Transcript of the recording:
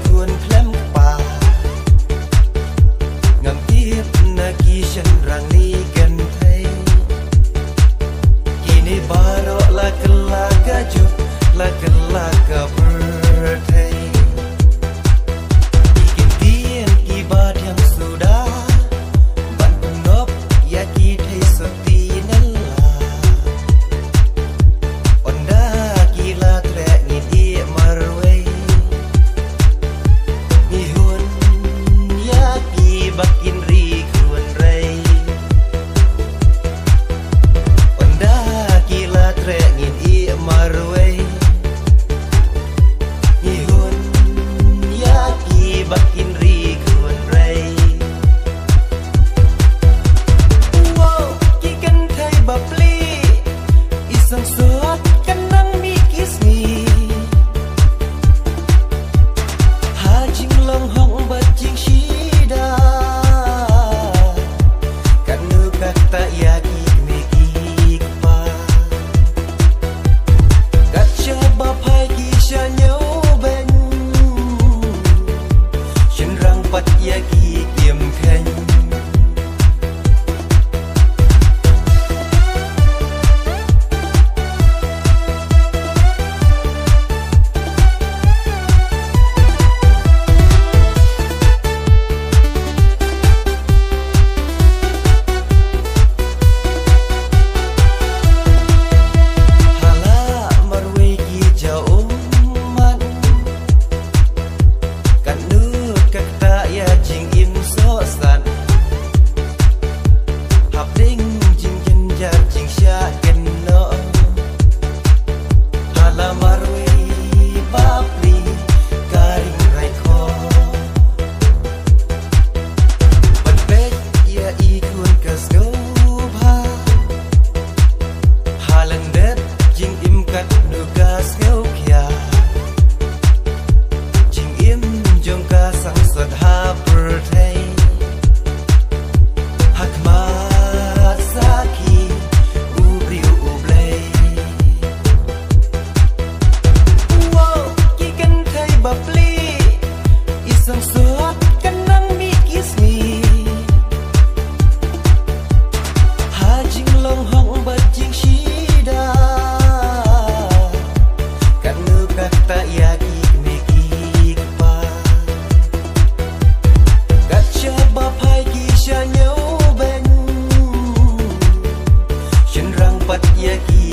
khun khlem pa ngam tiếp na ki shan rang ni kan thei kini baro la ka ju la ka ber thei ikin tien ki ba yang sudah ban nop ya ki thei soti nan la onda ki la tre ni di marwe bakin ri khun rei onda kila tre ngin I marwei ni hun ya ki bakin ri khun rei wow ki kan thai bapli isang suat kanang mi kisni ha jing long hong ba jing shi da ta ya ki me ki pa gat cha ba phai ki sha nhau ben shin rang pat ya ki kiam khen ya ki